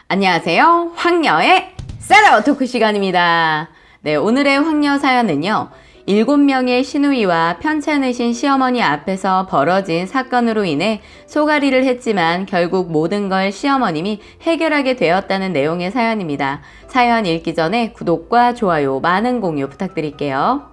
안녕하세요. 황녀의 썰어 토크 시간입니다. 네, 오늘의 황녀 사연은요. 7명의 시누이와 편찮으신 시어머니 앞에서 벌어진 사건으로 인해 소가리를 했지만 결국 모든 걸 시어머님이 해결하게 되었다는 내용의 사연입니다. 사연 읽기 전에 구독과 좋아요, 많은 공유 부탁드릴게요.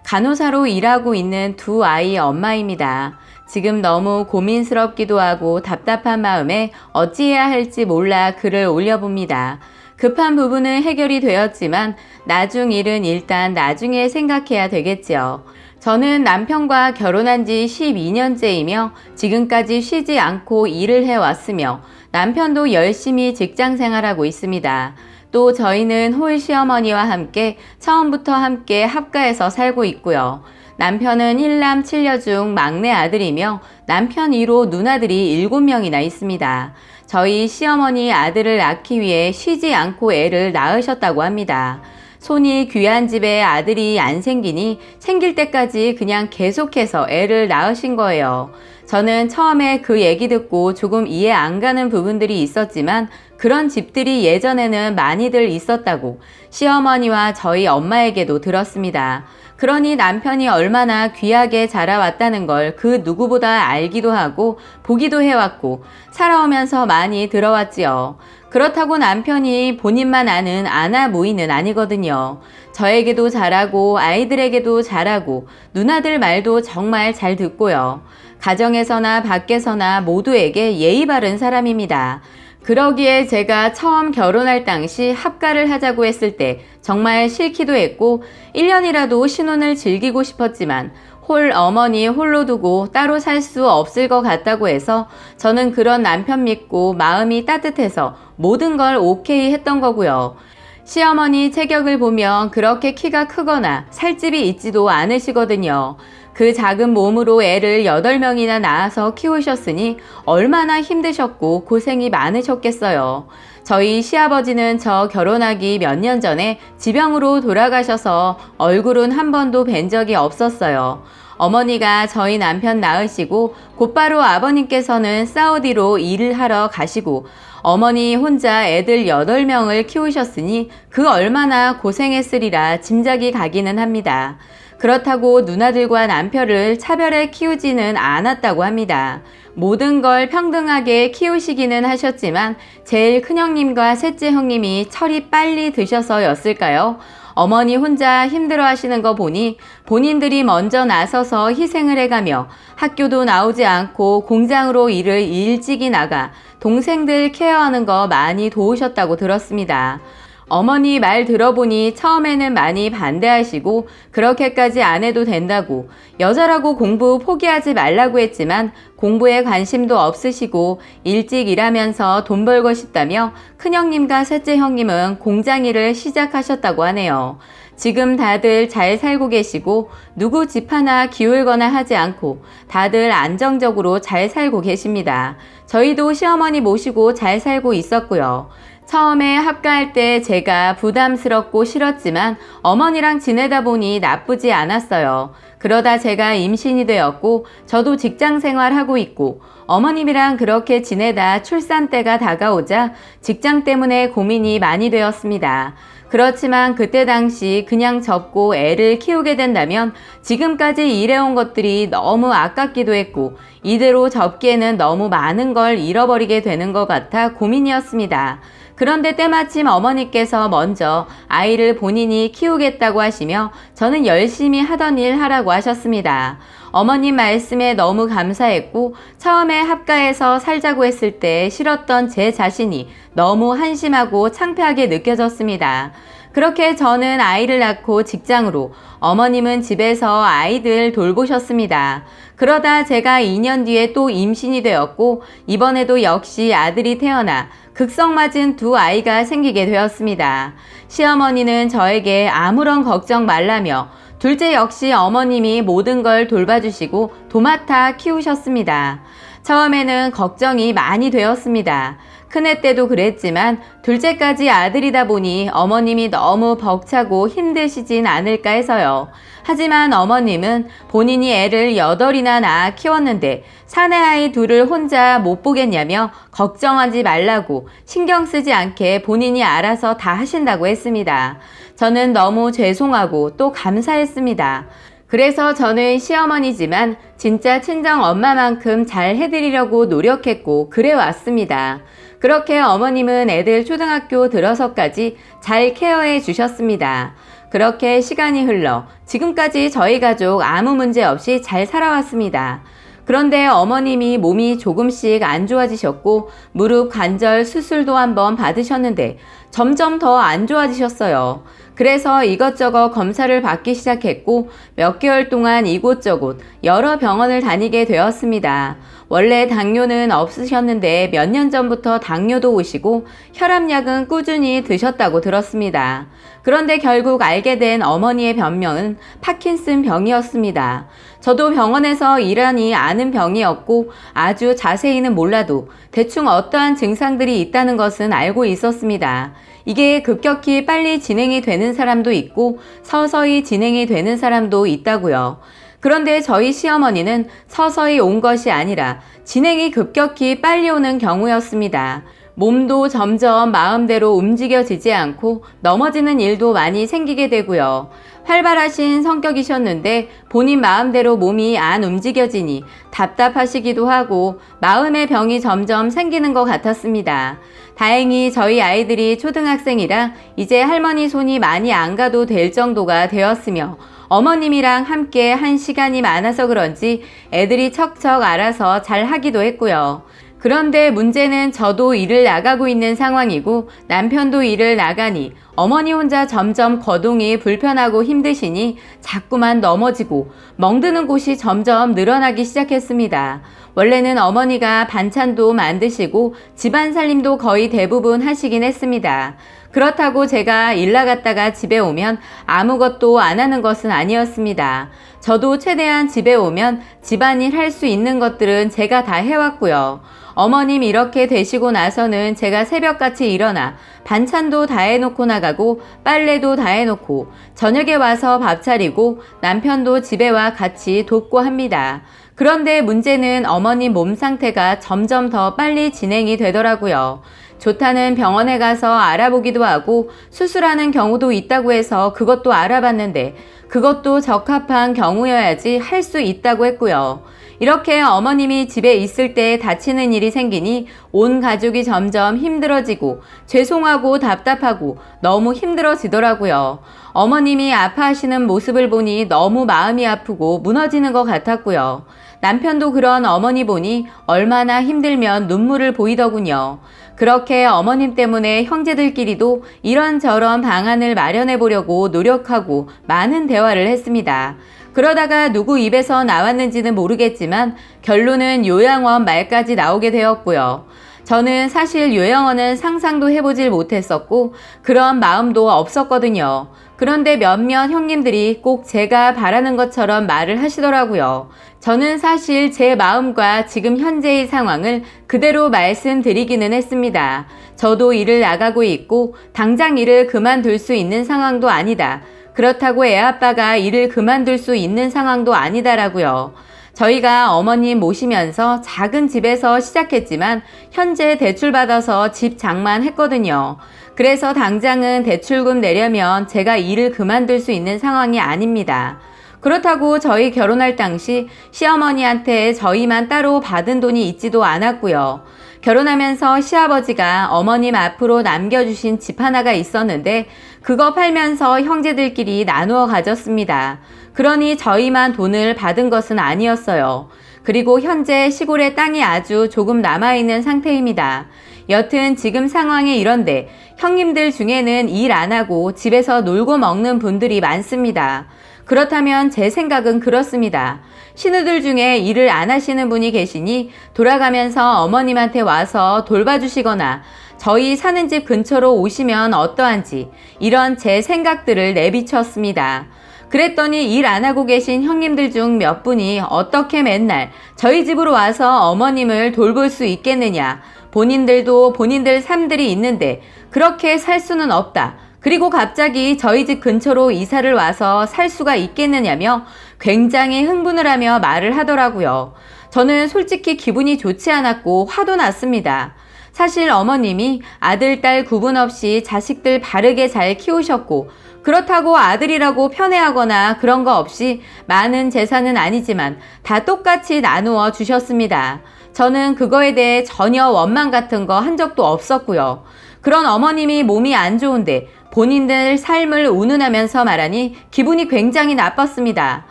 간호사로 일하고 있는 두 아이의 엄마입니다. 지금 너무 고민스럽기도 하고 답답한 마음에 어찌해야 할지 몰라 글을 올려봅니다. 급한 부분은 해결이 되었지만 나중 일은 일단 나중에 생각해야 되겠지요. 저는 남편과 결혼한 지 12년째이며 지금까지 쉬지 않고 일을 해왔으며 남편도 열심히 직장 생활하고 있습니다. 또 저희는 홀 시어머니와 함께 처음부터 함께 합가해서 살고 있고요. 남편은 1남 7녀 중 막내 아들이며 남편 위로 누나들이 7명이나 있습니다. 저희 시어머니 아들을 낳기 위해 쉬지 않고 애를 낳으셨다고 합니다. 손이 귀한 집에 아들이 안 생기니 생길 때까지 그냥 계속해서 애를 낳으신 거예요. 저는 처음에 그 얘기 듣고 조금 이해 안 가는 부분들이 있었지만 그런 집들이 예전에는 많이들 있었다고 시어머니와 저희 엄마에게도 들었습니다. 그러니 남편이 얼마나 귀하게 자라왔다는 걸 그 누구보다 알기도 하고 보기도 해왔고 살아오면서 많이 들어왔지요. 그렇다고 남편이 본인만 아는 아나무인은 아니거든요. 저에게도 잘하고 아이들에게도 잘하고 누나들 말도 정말 잘 듣고요. 가정에서나 밖에서나 모두에게 예의 바른 사람입니다. 그러기에 제가 처음 결혼할 당시 합가를 하자고 했을 때 정말 싫기도 했고 1년이라도 신혼을 즐기고 싶었지만 홀 어머니 홀로 두고 따로 살 수 없을 것 같다고 해서 저는 그런 남편 믿고 마음이 따뜻해서 모든 걸 오케이 했던 거고요. 시어머니 체격을 보면 그렇게 키가 크거나 살집이 있지도 않으시거든요. 그 작은 몸으로 애를 8명이나 낳아서 키우셨으니 얼마나 힘드셨고 고생이 많으셨겠어요. 저희 시아버지는 저 결혼하기 몇 년 전에 지병으로 돌아가셔서 얼굴은 한 번도 뵌 적이 없었어요. 어머니가 저희 남편 낳으시고 곧바로 아버님께서는 사우디로 일을 하러 가시고 어머니 혼자 애들 8명을 키우셨으니 그 얼마나 고생했으리라 짐작이 가기는 합니다. 그렇다고 누나들과 남편을 차별해 키우지는 않았다고 합니다. 모든 걸 평등하게 키우시기는 하셨지만 제일 큰형님과 셋째 형님이 철이 빨리 드셔서였을까요? 어머니 혼자 힘들어 하시는 거 보니 본인들이 먼저 나서서 희생을 해가며 학교도 나오지 않고 공장으로 일을 일찍이 나가 동생들 케어하는 거 많이 도우셨다고 들었습니다. 어머니 말 들어보니 처음에는 많이 반대하시고 그렇게까지 안 해도 된다고 여자라고 공부 포기하지 말라고 했지만 공부에 관심도 없으시고 일찍 일하면서 돈 벌고 싶다며 큰형님과 셋째 형님은 공장 일을 시작하셨다고 하네요. 지금 다들 잘 살고 계시고 누구 집 하나 기울거나 하지 않고 다들 안정적으로 잘 살고 계십니다. 저희도 시어머니 모시고 잘 살고 있었고요. 처음에 합가할 때 제가 부담스럽고 싫었지만 어머니랑 지내다 보니 나쁘지 않았어요. 그러다 제가 임신이 되었고 저도 직장 생활하고 있고 어머님이랑 그렇게 지내다 출산 때가 다가오자 직장 때문에 고민이 많이 되었습니다. 그렇지만 그때 당시 그냥 접고 애를 키우게 된다면 지금까지 일해온 것들이 너무 아깝기도 했고 이대로 접기에는 너무 많은 걸 잃어버리게 되는 것 같아 고민이었습니다. 그런데 때마침 어머니께서 먼저 아이를 본인이 키우겠다고 하시며 저는 열심히 하던 일 하라고 하셨습니다. 어머님 말씀에 너무 감사했고 처음에 합가해서 살자고 했을 때 싫었던 제 자신이 너무 한심하고 창피하게 느껴졌습니다. 그렇게 저는 아이를 낳고 직장으로, 어머님은 집에서 아이들 돌보셨습니다. 그러다 제가 2년 뒤에 또 임신이 되었고 이번에도 역시 아들이 태어나 극성맞은 두 아이가 생기게 되었습니다. 시어머니는 저에게 아무런 걱정 말라며 둘째 역시 어머님이 모든 걸 돌봐주시고 도맡아 키우셨습니다. 처음에는 걱정이 많이 되었습니다. 큰애 때도 그랬지만 둘째까지 아들이다 보니 어머님이 너무 벅차고 힘드시진 않을까 해서요. 하지만 어머님은 본인이 애를 8이나 낳아 키웠는데 사내 아이 둘을 혼자 못 보겠냐며 걱정하지 말라고 신경 쓰지 않게 본인이 알아서 다 하신다고 했습니다. 저는 너무 죄송하고 또 감사했습니다. 그래서 저는 시어머니지만 진짜 친정 엄마만큼 잘 해드리려고 노력했고 그래왔습니다. 그렇게 어머님은 애들 초등학교 들어서까지 잘 케어해 주셨습니다. 그렇게 시간이 흘러 지금까지 저희 가족 아무 문제 없이 잘 살아왔습니다. 그런데 어머님이 몸이 조금씩 안 좋아지셨고 무릎 관절 수술도 한번 받으셨는데 점점 더 안 좋아지셨어요. 그래서 이것저것 검사를 받기 시작했고 몇 개월 동안 이곳저곳 여러 병원을 다니게 되었습니다. 원래 당뇨는 없으셨는데 몇 년 전부터 당뇨도 오시고 혈압약은 꾸준히 드셨다고 들었습니다. 그런데 결국 알게 된 어머니의 병명은 파킨슨 병이었습니다. 저도 병원에서 일하니 아는 병이었고 아주 자세히는 몰라도 대충 어떠한 증상들이 있다는 것은 알고 있었습니다. 이게 급격히 빨리 진행이 되는 사람도 있고 서서히 진행이 되는 사람도 있다고요. 그런데 저희 시어머니는 서서히 온 것이 아니라 진행이 급격히 빨리 오는 경우였습니다. 몸도 점점 마음대로 움직여지지 않고 넘어지는 일도 많이 생기게 되고요. 활발하신 성격이셨는데 본인 마음대로 몸이 안 움직여지니 답답하시기도 하고 마음의 병이 점점 생기는 것 같았습니다. 다행히 저희 아이들이 초등학생이라 이제 할머니 손이 많이 안 가도 될 정도가 되었으며 어머님이랑 함께 한 시간이 많아서 그런지 애들이 척척 알아서 잘 하기도 했고요. 그런데 문제는 저도 일을 나가고 있는 상황이고 남편도 일을 나가니 어머니 혼자 점점 거동이 불편하고 힘드시니 자꾸만 넘어지고 멍드는 곳이 점점 늘어나기 시작했습니다. 원래는 어머니가 반찬도 만드시고 집안 살림도 거의 대부분 하시긴 했습니다. 그렇다고 제가 일 나갔다가 집에 오면 아무것도 안 하는 것은 아니었습니다. 저도 최대한 집에 오면 집안일 할 수 있는 것들은 제가 다 해왔고요. 어머님 이렇게 되시고 나서는 제가 새벽같이 일어나 반찬도 다 해놓고 나가고 빨래도 다 해놓고 저녁에 와서 밥 차리고 남편도 집에 와 같이 돕고 합니다. 그런데 문제는 어머님 몸 상태가 점점 더 빨리 진행이 되더라고요. 좋다는 병원에 가서 알아보기도 하고 수술하는 경우도 있다고 해서 그것도 알아봤는데 그것도 적합한 경우여야지 할 수 있다고 했고요. 이렇게 어머님이 집에 있을 때 다치는 일이 생기니 온 가족이 점점 힘들어지고 죄송하고 답답하고 너무 힘들어지더라고요. 어머님이 아파하시는 모습을 보니 너무 마음이 아프고 무너지는 것 같았고요. 남편도 그런 어머니 보니 얼마나 힘들면 눈물을 보이더군요. 그렇게 어머님 때문에 형제들끼리도 이런저런 방안을 마련해 보려고 노력하고 많은 대화를 했습니다. 그러다가 누구 입에서 나왔는지는 모르겠지만 결론은 요양원 말까지 나오게 되었고요. 저는 사실 요양원은 상상도 해보질 못했었고 그런 마음도 없었거든요. 그런데 몇몇 형님들이 꼭 제가 바라는 것처럼 말을 하시더라고요. 저는 사실 제 마음과 지금 현재의 상황을 그대로 말씀드리기는 했습니다. 저도 일을 나가고 있고 당장 일을 그만둘 수 있는 상황도 아니다. 그렇다고 애아빠가 일을 그만둘 수 있는 상황도 아니다라고요. 저희가 어머님 모시면서 작은 집에서 시작했지만 현재 대출받아서 집 장만했거든요. 그래서 당장은 대출금 내려면 제가 일을 그만둘 수 있는 상황이 아닙니다. 그렇다고 저희 결혼할 당시 시어머니한테 저희만 따로 받은 돈이 있지도 않았고요. 결혼하면서 시아버지가 어머님 앞으로 남겨주신 집 하나가 있었는데 그거 팔면서 형제들끼리 나누어 가졌습니다. 그러니 저희만 돈을 받은 것은 아니었어요. 그리고 현재 시골에 땅이 아주 조금 남아있는 상태입니다. 여튼 지금 상황이 이런데 형님들 중에는 일 안 하고 집에서 놀고 먹는 분들이 많습니다. 그렇다면 제 생각은 그렇습니다. 신우들 중에 일을 안 하시는 분이 계시니 돌아가면서 어머님한테 와서 돌봐주시거나 저희 사는 집 근처로 오시면 어떠한지 이런 제 생각들을 내비쳤습니다. 그랬더니 일 안 하고 계신 형님들 중 몇 분이 어떻게 맨날 저희 집으로 와서 어머님을 돌볼 수 있겠느냐, 본인들도 본인들 삶들이 있는데 그렇게 살 수는 없다. 그리고 갑자기 저희 집 근처로 이사를 와서 살 수가 있겠느냐며 굉장히 흥분을 하며 말을 하더라고요. 저는 솔직히 기분이 좋지 않았고 화도 났습니다. 사실 어머님이 아들, 딸 구분 없이 자식들 바르게 잘 키우셨고 그렇다고 아들이라고 편애하거나 그런 거 없이 많은 재산은 아니지만 다 똑같이 나누어 주셨습니다. 저는 그거에 대해 전혀 원망 같은 거 한 적도 없었고요. 그런 어머님이 몸이 안 좋은데 본인들 삶을 운운하면서 말하니 기분이 굉장히 나빴습니다.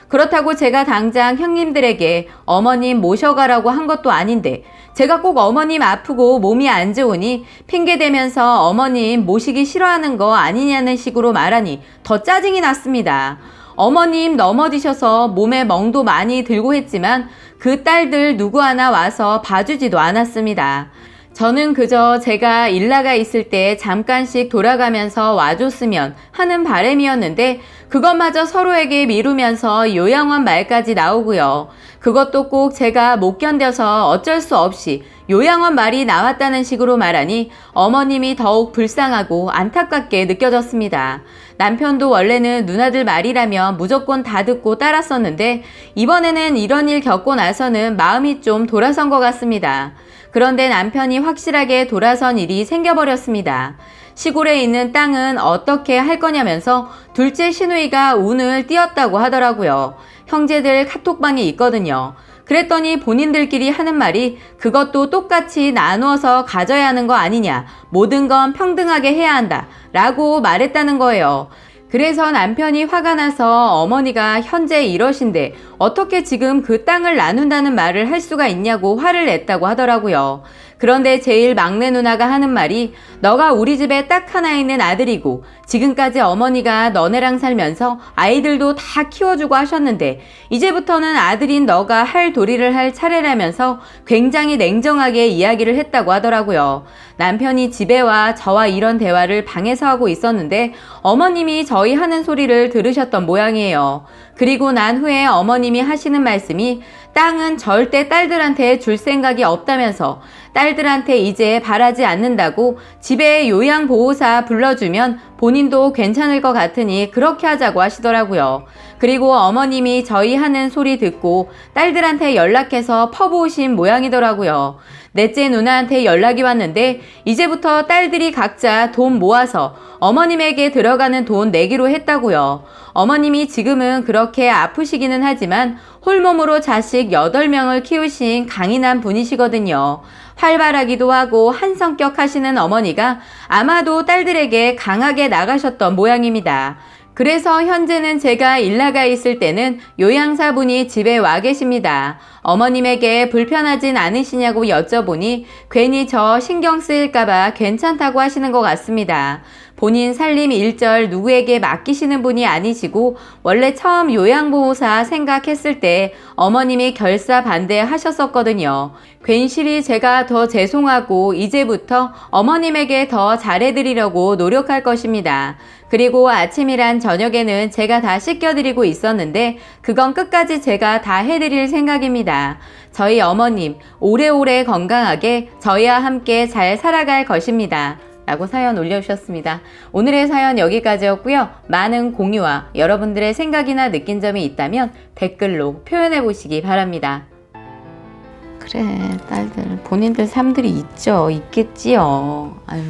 그렇다고 제가 당장 형님들에게 어머님 모셔가라고 한 것도 아닌데 제가 꼭 어머님 아프고 몸이 안 좋으니 핑계대면서 어머님 모시기 싫어하는 거 아니냐는 식으로 말하니 더 짜증이 났습니다. 어머님 넘어지셔서 몸에 멍도 많이 들고 했지만 그 딸들 누구 하나 와서 봐주지도 않았습니다. 저는 그저 제가 일 나가 있을 때 잠깐씩 돌아가면서 와줬으면 하는 바람이었는데 그것마저 서로에게 미루면서 요양원 말까지 나오고요. 그것도 꼭 제가 못 견뎌서 어쩔 수 없이 요양원 말이 나왔다는 식으로 말하니 어머님이 더욱 불쌍하고 안타깝게 느껴졌습니다. 남편도 원래는 누나들 말이라면 무조건 다 듣고 따랐었는데 이번에는 이런 일 겪고 나서는 마음이 좀 돌아선 것 같습니다. 그런데 남편이 확실하게 돌아선 일이 생겨버렸습니다. 시골에 있는 땅은 어떻게 할 거냐면서 둘째 시누이가 운을 띄었다고 하더라고요. 형제들 카톡방이 있거든요. 그랬더니 본인들끼리 하는 말이 그것도 똑같이 나누어서 가져야 하는 거 아니냐. 모든 건 평등하게 해야 한다. 라고 말했다는 거예요. 그래서 남편이 화가 나서 어머니가 현재 이러신데 어떻게 지금 그 땅을 나눈다는 말을 할 수가 있냐고 화를 냈다고 하더라고요. 그런데 제일 막내 누나가 하는 말이 너가 우리 집에 딱 하나 있는 아들이고 지금까지 어머니가 너네랑 살면서 아이들도 다 키워주고 하셨는데 이제부터는 아들인 너가 할 도리를 할 차례라면서 굉장히 냉정하게 이야기를 했다고 하더라고요. 남편이 집에 와 저와 이런 대화를 방에서 하고 있었는데 어머님이 저희 하는 소리를 들으셨던 모양이에요. 그리고 난 후에 어머님이 하시는 말씀이 땅은 절대 딸들한테 줄 생각이 없다면서 딸들한테 이제 바라지 않는다고 집에 요양보호사 불러주면 본인도 괜찮을 것 같으니 그렇게 하자고 하시더라고요. 그리고 어머님이 저희 하는 소리 듣고 딸들한테 연락해서 퍼부으신 모양이더라고요. 넷째 누나한테 연락이 왔는데 이제부터 딸들이 각자 돈 모아서 어머님에게 들어가는 돈 내기로 했다고요. 어머님이 지금은 그렇게 아프시기는 하지만 홀몸으로 자식 8명을 키우신 강인한 분이시거든요. 활발하기도 하고 한성격 하시는 어머니가 아마도 딸들에게 강하게 나가셨던 모양입니다. 그래서 현재는 제가 일 나가 있을 때는 요양사분이 집에 와 계십니다. 어머님에게 불편하진 않으시냐고 여쭤보니 괜히 저 신경 쓰일까봐 괜찮다고 하시는 것 같습니다. 본인 살림 일절 누구에게 맡기시는 분이 아니시고 원래 처음 요양보호사 생각했을 때 어머님이 결사 반대하셨었거든요. 괜시리 제가 더 죄송하고 이제부터 어머님에게 더 잘해드리려고 노력할 것입니다. 그리고 아침이란 저녁에는 제가 다 씻겨드리고 있었는데 그건 끝까지 제가 다 해드릴 생각입니다. 저희 어머님 오래오래 건강하게 저희와 함께 잘 살아갈 것입니다. 라고 사연 올려주셨습니다. 오늘의 사연 여기까지였고요. 많은 공유와 여러분들의 생각이나 느낀 점이 있다면 댓글로 표현해 보시기 바랍니다. 그래, 딸들 본인들 삶들이 있겠지요. 아유.